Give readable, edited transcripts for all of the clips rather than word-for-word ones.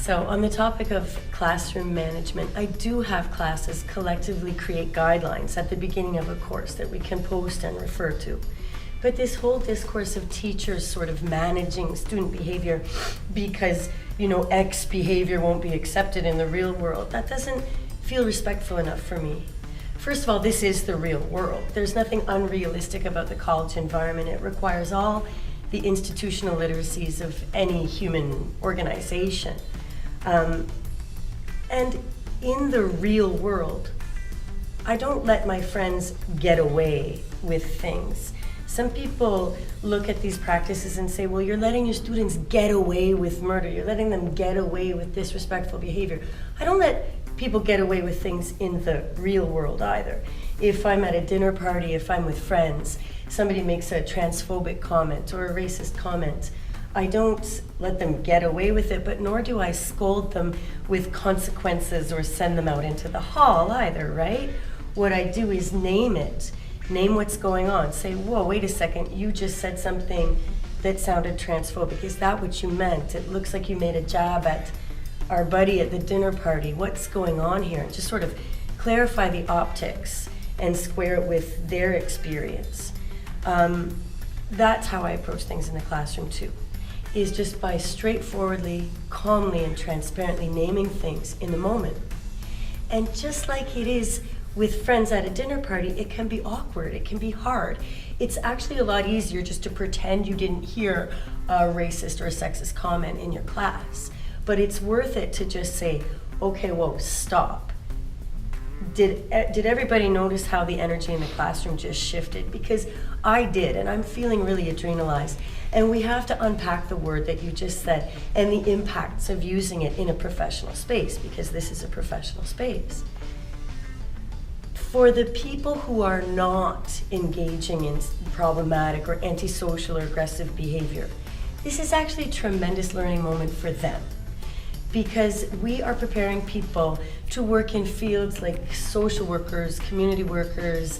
So on the topic of classroom management, I do have classes collectively create guidelines at the beginning of a course that we can post and refer to. But this whole discourse of teachers sort of managing student behavior because, X behavior won't be accepted in the real world, that doesn't feel respectful enough for me. First of all, this is the real world. There's nothing unrealistic about the college environment. It requires all the institutional literacies of any human organization. And in the real world, I don't let my friends get away with things. Some people look at these practices and say, well, you're letting your students get away with murder. You're letting them get away with disrespectful behavior. I don't let people get away with things in the real world either. If I'm at a dinner party, if I'm with friends, somebody makes a transphobic comment or a racist comment, I don't let them get away with it, but nor do I scold them with consequences or send them out into the hall either, right? What I do is name it, name what's going on, say, whoa, wait a second, you just said something that sounded transphobic. Is that what you meant? It looks like you made a jab at our buddy at the dinner party. What's going on here? Just sort of clarify the optics and square it with their experience. That's how I approach things in the classroom too, is just by straightforwardly, calmly, and transparently naming things in the moment. And just like it is with friends at a dinner party, it can be awkward, it can be hard. It's actually a lot easier just to pretend you didn't hear a racist or a sexist comment in your class. But it's worth it to just say, okay, whoa, stop. Did everybody notice how the energy in the classroom just shifted? Because I did, and I'm feeling really adrenalized. And we have to unpack the word that you just said and the impacts of using it in a professional space, because this is a professional space. For the people who are not engaging in problematic or antisocial or aggressive behavior, this is actually a tremendous learning moment for them, because we are preparing people to work in fields like social workers, community workers,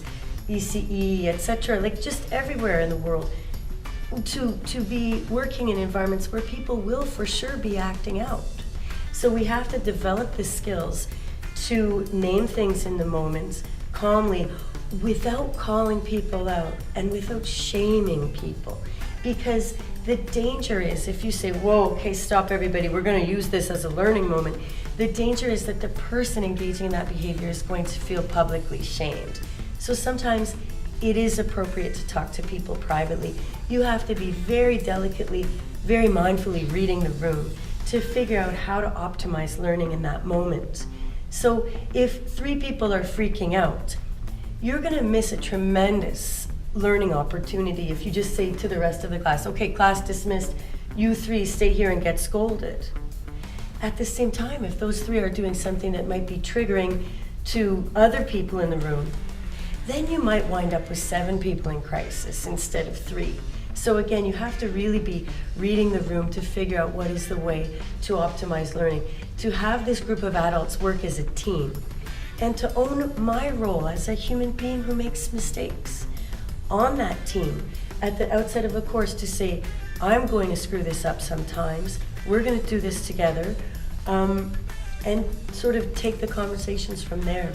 ECE, etc., like just everywhere in the world, to be working in environments where people will for sure be acting out. So we have to develop the skills to name things in the moment calmly, without calling people out and without shaming people. Because the danger is, if you say, whoa, okay, stop everybody, we're going to use this as a learning moment, the danger is that the person engaging in that behavior is going to feel publicly shamed. So sometimes it is appropriate to talk to people privately. You have to be very delicately, very mindfully reading the room to figure out how to optimize learning in that moment. So if 3 people are freaking out, you're going to miss a tremendous learning opportunity if you just say to the rest of the class, okay, class dismissed, you 3 stay here and get scolded. At the same time, if those 3 are doing something that might be triggering to other people in the room, then you might wind up with 7 people in crisis instead of 3. So again, you have to really be reading the room to figure out what is the way to optimize learning, to have this group of adults work as a team, and to own my role as a human being who makes mistakes on that team at the outset of a course, to say, I'm going to screw this up sometimes, we're going to do this together, and sort of take the conversations from there.